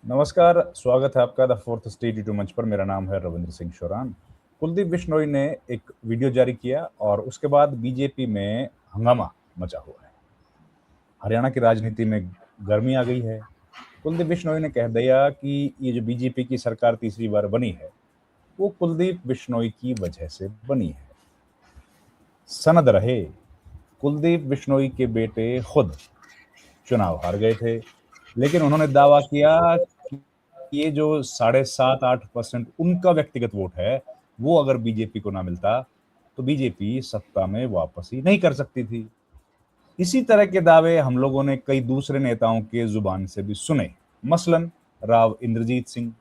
नमस्कार, स्वागत है आपका द फोर्थ स्टेट यूट्यूब मंच पर। मेरा नाम है रविंद्र सिंह शोरान। कुलदीप बिश्नोई ने एक वीडियो जारी किया और उसके बाद बीजेपी में हंगामा मचा हुआ है। हरियाणा की राजनीति में गर्मी आ गई है। कुलदीप बिश्नोई ने कह दिया कि ये जो बीजेपी की सरकार तीसरी बार बनी है वो कुलदीप बिश्नोई की वजह से बनी है। सनद रहे, कुलदीप बिश्नोई के बेटे खुद चुनाव हार गए थे, लेकिन उन्होंने दावा किया कि ये जो 7.5-8% उनका व्यक्तिगत वोट है वो अगर बीजेपी को ना मिलता तो बीजेपी सत्ता में वापस ही नहीं कर सकती थी। इसी तरह के दावे हम लोगों ने कई दूसरे नेताओं के जुबान से भी सुने, मसलन राव इंद्रजीत सिंह,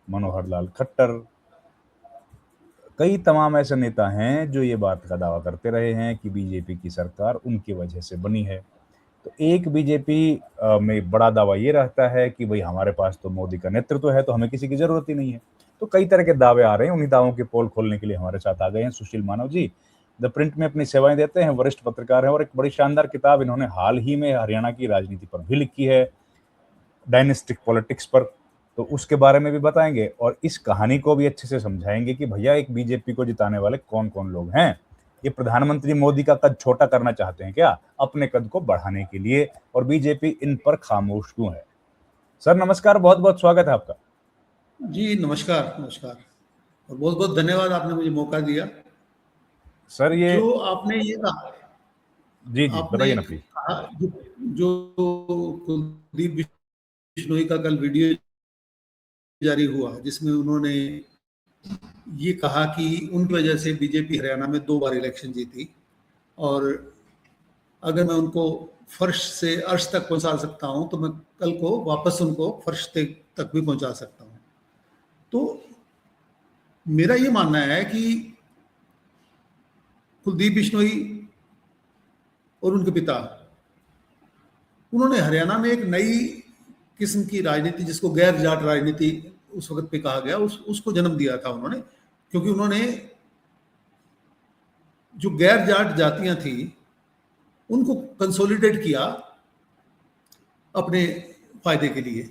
मनोहर लाल खट्टर, कई तमाम ऐसे नेता हैं जो ये बात का दावा करते रहे हैं कि बीजेपी की सरकार उनकी वजह से बनी है। तो एक बीजेपी में बड़ा दावा ये रहता है कि भाई हमारे पास तो मोदी का नेतृत्व है तो हमें किसी की जरूरत ही नहीं है। तो कई तरह के दावे आ रहे हैं। उन्हीं दावों के पोल खोलने के लिए हमारे साथ आ गए हैं सुशील मानव जी। द प्रिंट में अपनी सेवाएं देते हैं, वरिष्ठ पत्रकार हैं और एक बड़ी शानदार किताब इन्होंने हाल ही में हरियाणा की राजनीति पर भी लिखी है, डायनेस्टिक पॉलिटिक्स पर। तो उसके बारे में भी बताएंगे और इस कहानी को भी अच्छे से समझाएंगे कि भैया एक बीजेपी को जिताने वाले कौन कौन लोग हैं। ये प्रधानमंत्री मोदी का कद छोटा करना चाहते हैं क्या अपने कद को बढ़ाने के लिए, और बीजेपी इन पर खामोश क्यों है? सर नमस्कार, बहुत बहुत स्वागत है आपका। जी नमस्कार नमस्कार और बहुत बहुत धन्यवाद, आपने मुझे मौका दिया। सर ये जो आपने ये कहा, जी जी आपने बताइए ना प्लीज। कहा जो कुलदीप बिश्नोई का कल वीडियो जारी हुआ जिसमें उन्होंने ये कहा कि उनकी वजह से बीजेपी हरियाणा में 2 बार इलेक्शन जीती और अगर मैं उनको फर्श से अर्श तक पहुंचा सकता हूं तो मैं कल को वापस उनको फर्श तक भी पहुंचा सकता हूं। तो मेरा ये मानना है कि कुलदीप बिश्नोई और उनके पिता, उन्होंने हरियाणा में एक नई किस्म की राजनीति, जिसको गैर जाट राजनीति उस वक्त पे कहा गया, उसको जन्म दिया था उन्होंने। क्योंकि उन्होंने जो गैर जाट जातियां थी उनको कंसोलिडेट किया अपने फायदे के लिए।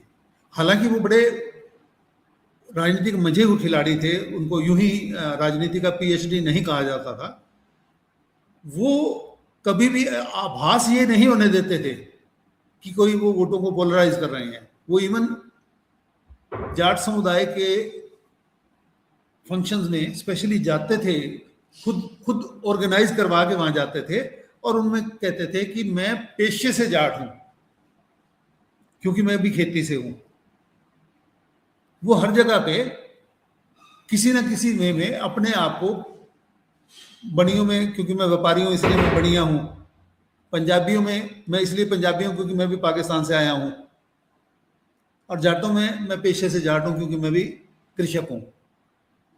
हालांकि वो बड़े राजनीतिक मजे हुए खिलाड़ी थे, उनको यूं ही राजनीति का पीएचडी नहीं कहा जाता था। वो कभी भी आभास ये नहीं होने देते थे कि कोई वो वोटों को पोलराइज कर रहे हैं। वो इवन जाट समुदाय के फंक्शंस में स्पेशली जाते थे, खुद ऑर्गेनाइज करवा के वहां जाते थे और उनमें कहते थे कि मैं पेशे से जाट हूं क्योंकि मैं भी खेती से हूं। वो हर जगह पे किसी ना किसी वे में अपने आप को बनियों में, क्योंकि मैं व्यापारी हूं इसलिए मैं बनिया हूं, पंजाबियों में मैं इसलिए पंजाबी हूं क्योंकि मैं भी पाकिस्तान से आया हूं, और जाटों में मैं पेशे से जाट हूं क्योंकि मैं भी कृषक हूं।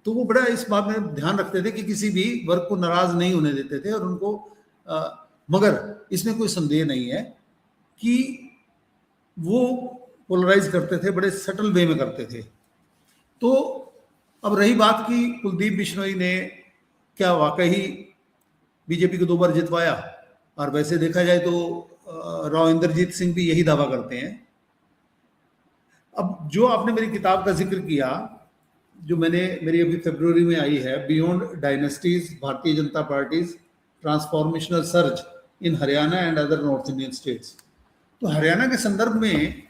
तो वो बड़ा इस बात में ध्यान रखते थे कि किसी भी वर्ग को नाराज नहीं होने देते थे और उनको मगर इसमें कोई संदेह नहीं है कि वो पोलराइज करते थे, बड़े सटल वे में करते थे। तो अब रही बात कि कुलदीप बिश्नोई ने क्या वाकई बीजेपी को 2 बार जितवाया, और वैसे देखा जाए तो राव इंद्रजीत सिंह भी यही दावा करते हैं। अब जो आपने मेरी किताब का जिक्र किया, जो मेरी अभी फरवरी में आई है, beyond dynasties Bharatiya Janata parties transformational surge in Haryana and other north Indian states. तो हरियाणा के संदर्भ में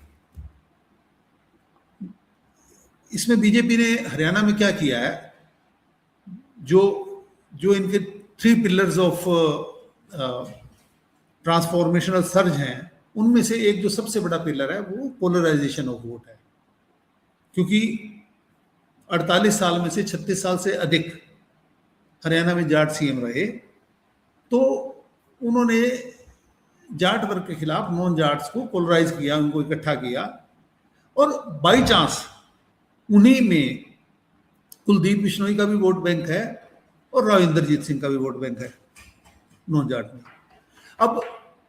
इसमें बीजेपी ने हरियाणा में क्या किया है, जो इनके 3 पिलर्स ऑफ ट्रांसफॉर्मेशनल सर्ज हैं, उनमें से एक जो सबसे बड़ा पिलर है वो पोलराइजेशन ऑफ वोट है। क्योंकि 48 साल में से 36 साल से अधिक हरियाणा में जाट सीएम रहे, तो उन्होंने जाट वर्ग के खिलाफ नॉन जाट्स को पोलराइज किया, उनको इकट्ठा किया, और बाई चांस उन्हीं में कुलदीप बिश्नोई का भी वोट बैंक है और राव इंद्रजीत सिंह का भी वोट बैंक है नॉन जाट में। अब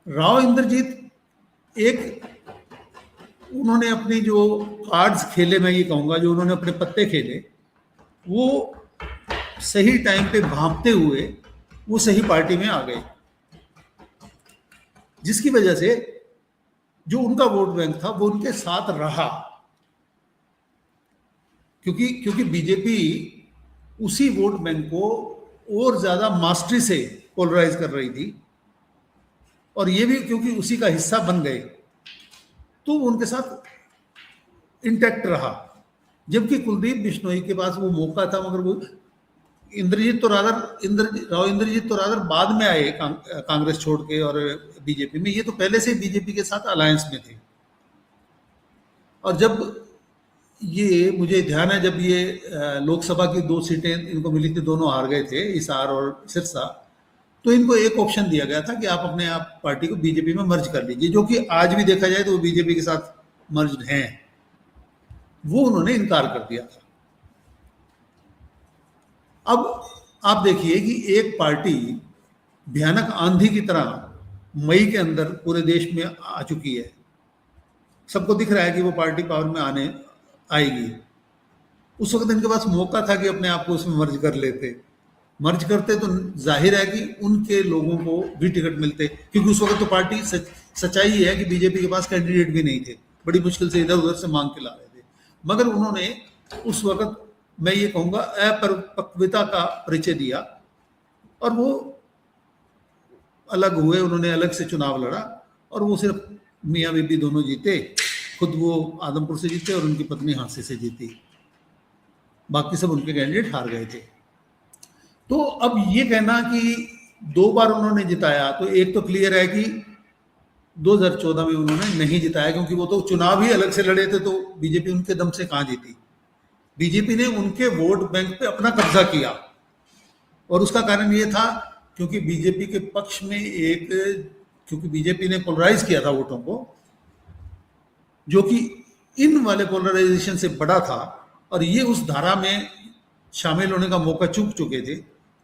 राव इंद्रजीत उन्होंने अपनी जो कार्ड्स खेले, मैं ये कहूंगा जो उन्होंने अपने पत्ते खेले, वो सही टाइम पे भांपते हुए वो सही पार्टी में आ गए, जिसकी वजह से जो उनका वोट बैंक था वो उनके साथ रहा, क्योंकि बीजेपी उसी वोट बैंक को और ज्यादा मास्टरी से पोलराइज कर रही थी, और ये भी क्योंकि उसी का हिस्सा बन गए तो उनके साथ इंटैक्ट रहा। जबकि कुलदीप बिश्नोई के पास वो मौका था, मगर वो राव इंद्रजीत तो रादर बाद में आए कांग्रेस छोड़ के और बीजेपी में। ये तो पहले से बीजेपी के साथ अलायंस में थे। और जब ये, मुझे ध्यान है, जब ये लोकसभा की 2 सीटें इनको मिली थी, दोनों हार गए थे, हिसार और सिरसा, तो इनको एक ऑप्शन दिया गया था कि आप अपने आप पार्टी को बीजेपी में मर्ज कर लीजिए, जो कि आज भी देखा जाए तो वो बीजेपी के साथ मर्ज हैं। वो उन्होंने इनकार कर दिया था। अब आप देखिए कि एक पार्टी भयानक आंधी की तरह मई के अंदर पूरे देश में आ चुकी है, सबको दिख रहा है कि वो पार्टी पावर में आने आएगी। उस वक्त इनके पास मौका था कि अपने आप को उसमें मर्ज कर लेते। मर्ज करते तो जाहिर है कि उनके लोगों को भी टिकट मिलते, क्योंकि उस वक्त तो पार्टी सच्चाई है कि बीजेपी के पास कैंडिडेट भी नहीं थे, बड़ी मुश्किल से इधर उधर से मांग के ला रहे थे। मगर उन्होंने उस वक्त, मैं ये कहूँगा, अपरिपक्वता का परिचय दिया और वो अलग हुए। उन्होंने अलग से चुनाव लड़ा और वो सिर्फ मियाँ बीबी दोनों जीते। खुद वो आदमपुर से जीते और उनकी पत्नी हांसी से जीती, बाकी सब उनके कैंडिडेट हार गए थे। तो अब ये कहना कि 2 बार उन्होंने जिताया, तो एक तो क्लियर है कि 2014 में उन्होंने नहीं जिताया, क्योंकि वो तो चुनाव ही अलग से लड़े थे, तो बीजेपी उनके दम से कहाँ जीती। बीजेपी ने उनके वोट बैंक पे अपना कब्जा किया, और उसका कारण ये था क्योंकि बीजेपी के पक्ष में क्योंकि बीजेपी ने पोलराइज किया था वोटों को, जो कि इन वाले पोलराइजेशन से बड़ा था, और ये उस धारा में शामिल होने का मौका चूक चुके थे।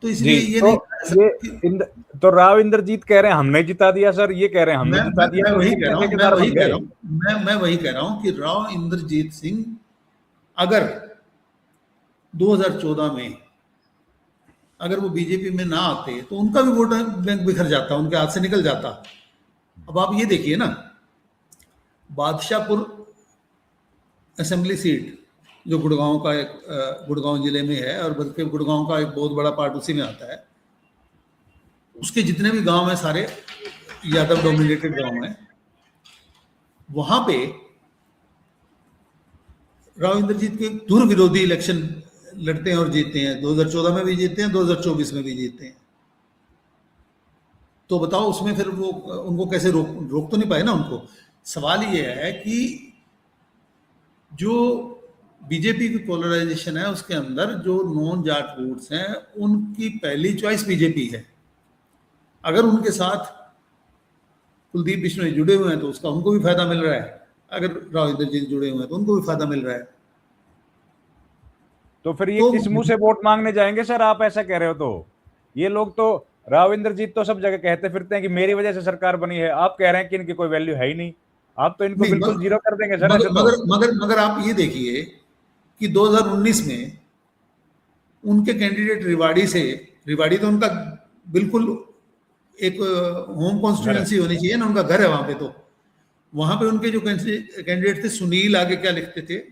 तो इसलिए ये नहीं, तो राव इंद्रजीत कह रहे हैं हमने जिता दिया सर, ये कह रहे हैं हमने जिता दिया। मैं वही कह रहा हूं कि राव इंद्रजीत सिंह अगर 2014 में अगर वो बीजेपी में ना आते तो उनका भी वोट बैंक बिखर जाता, उनके हाथ से निकल जाता। अब आप ये देखिए ना, बादशाहपुर असेंबली सीट जो गुड़गांव का गुड़गांव जिले में है, और बल्कि गुड़गांव का एक बहुत बड़ा पार्ट उसी में आता है, उसके जितने भी गांव हैं सारे यादव डोमिनेटेड गांव हैं। वहां पे राव इंद्रजीत के दूर विरोधी इलेक्शन लड़ते हैं और जीतते हैं। 2014 में भी जीतते हैं, 2024 में भी जीतते हैं। तो बताओ उसमें फिर वो उनको कैसे रोक तो नहीं पाए ना उनको। सवाल ये है कि जो बीजेपी की पोलराइजेशन है उसके अंदर जो नॉन जाट वोट्स हैं उनकी पहली चॉइस बीजेपी है। अगर उनके साथ कुलदीप बिश्नोई जुड़े हुए हैं तो उसका उनको भी फायदा मिल रहा है, अगर राव इंद्रजीत जुड़े हुए हैं तो उनको भी फायदा मिल रहा है। तो फिर ये किस मुंह से वोट मांगने जाएंगे सर, आप ऐसा कह रहे हो? तो ये लोग तो, राव इंद्रजीत तो सब जगह कहते फिरते हैं कि मेरी वजह से सरकार बनी है, आप कह रहे हैं कि इनकी कोई वैल्यू है ही नहीं, आप तो इनको बिल्कुल जीरो कर देंगे सर। मगर आप ये देखिए कि 2019 में उनके कैंडिडेट रिवाड़ी तो उनका बिल्कुल एक होम कॉन्स्टिट्यूएंसी होनी चाहिए ना, उनका घर है वहां पे। तो वहां पे उनके जो कैंडिडेट थे, सुनील आगे क्या लिखते थे,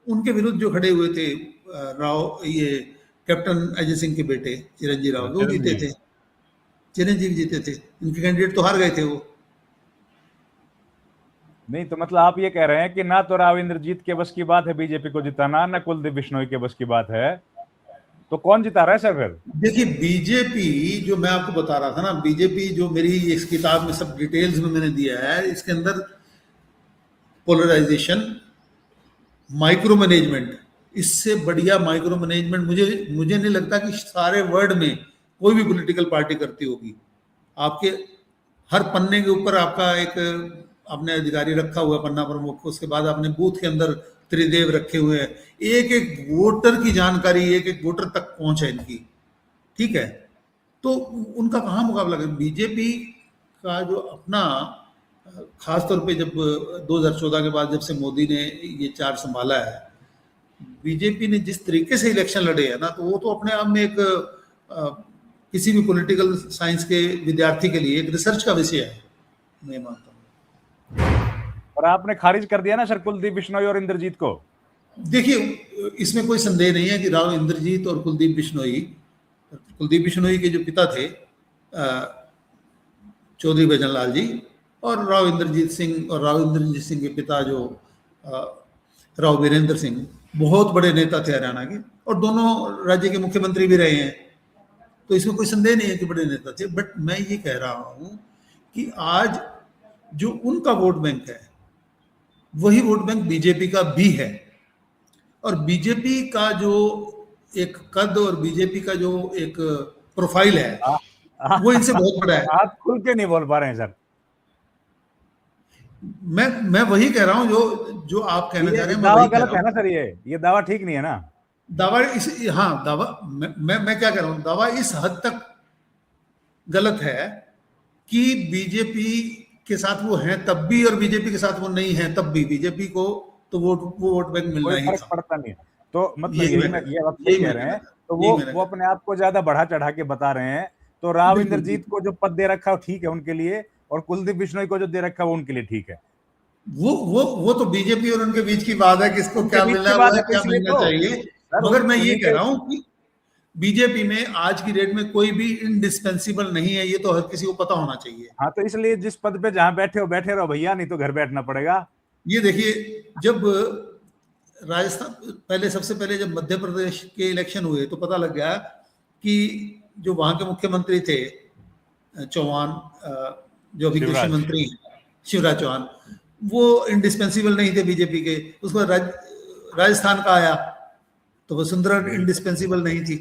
उनके विरुद्ध जो खड़े हुए थे राव, ये कैप्टन अजय सिंह के बेटे चिरंजीव राव, वो जीते थे, चिरंजीव जीते थे। उनके कैंडिडेट तो हार गए थे वो। नहीं तो मतलब आप ये कह रहे हैं कि ना तो राव इंद्रजीत के बस की बात है बीजेपी को जिताना, ना कुलदीप बिश्नोई के बस की बात है, तो कौन जिता रहा है सर फिर? देखिए बीजेपी, जो मैं आपको बता रहा था ना, बीजेपी जो मेरी इस किताब में सब डिटेल्स में मैंने दिया है, इसके अंदर पोलराइजेशन, माइक्रो मैनेजमेंट, इससे बढ़िया माइक्रो मैनेजमेंट मुझे नहीं लगता कि सारे वर्ल्ड में कोई भी पॉलिटिकल पार्टी करती होगी। आपके हर पन्ने के ऊपर आपका एक आपने अधिकारी रखा हुआ है, पन्ना प्रमुख, उसके बाद आपने बूथ के अंदर त्रिदेव रखे हुए हैं, एक एक वोटर की जानकारी एक एक वोटर तक पहुंच है इनकी, ठीक है। तो उनका कहाँ मुकाबला कर। बीजेपी का जो अपना, खासतौर पे जब 2014 के बाद जब से मोदी ने ये चार्ज संभाला है, बीजेपी ने जिस तरीके से इलेक्शन लड़े हैं ना, तो वो तो अपने आप में एक किसी भी पॉलिटिकल साइंस के विद्यार्थी के लिए एक रिसर्च का विषय है, मैं मानता हूँ। और आपने खारिज कर दिया ना सर कुलदीप बिश्नोई और इंद्रजीत को। देखिए, इसमें कोई संदेह नहीं है कि राव इंद्रजीत और कुलदीप बिश्नोई के जो पिता थे चौधरी भजनलाल जी, और राव इंद्रजीत सिंह के पिता जो राव वीरेंद्र सिंह, बहुत बड़े नेता थे हरियाणा के, और दोनों राज्य के मुख्यमंत्री भी रहे हैं, तो इसमें कोई संदेह नहीं है कि बड़े नेता थे। बट मैं ये कह रहा हूं कि आज जो उनका वोट बैंक है वही वोट बैंक बीजेपी का भी है, और बीजेपी का जो एक कद और बीजेपी का जो एक प्रोफाइल है वो इनसे बहुत बड़ा है। आप खुल के नहीं बोल पा रहे हैं सर। मैं वही कह रहा हूं जो आप कहना चाह रहे हैं, दावा गलत है ना सर, ये दावा ठीक नहीं है ना। दावा दावा मैं क्या कह रहा हूं, दावा इस हद तक गलत है कि बीजेपी के साथ वो हैं तब भी और बीजेपी के साथ वो नहीं है तब भी, बीजेपी को तो वो वोट बैंक मिलना ही था, पड़ता नहीं है। तो मतलब ये आप सही कह रहे हैं। तो वो अपने आप को ज्यादा बढ़ा चढ़ा के बता रहे हैं। तो राव इंद्रजीत को जो पद दे रखा है ठीक है उनके लिए, और कुलदीप बिश्नोई को जो दे रखा है वो उनके लिए ठीक है। वो तो बीजेपी और उनके बीच की बात है, किसको क्या मिलना है, क्या मिलना चाहिए। मगर मैं ये कह रहा हूं कि बीजेपी में आज की डेट में कोई भी इंडिस्पेंसिबल नहीं है, ये तो हर किसी को पता होना चाहिए। हाँ, तो इसलिए जिस पद पे जहां बैठे रहो भैया, नहीं तो घर बैठना पड़ेगा। ये देखिए, जब राजस्थान सबसे पहले जब मध्य प्रदेश के इलेक्शन हुए तो पता लग गया कि जो वहां के मुख्यमंत्री थे चौहान, जो अभी कृषि मंत्री शिवराज चौहान, वो इंडिस्पेंसिबल नहीं थे बीजेपी के। उसको राजस्थान का आया तो वसुंधरा इंडिस्पेंसिबल नहीं थी।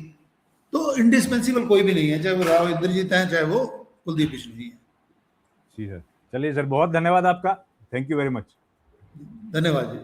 तो इंडिस्पेंसिबल कोई भी नहीं है, चाहे वो राव इंद्रजीत हैं चाहे वो कुलदीप बिश्नोई है। जी सर, चलिए सर, बहुत धन्यवाद आपका, थैंक यू वेरी मच। धन्यवाद जी।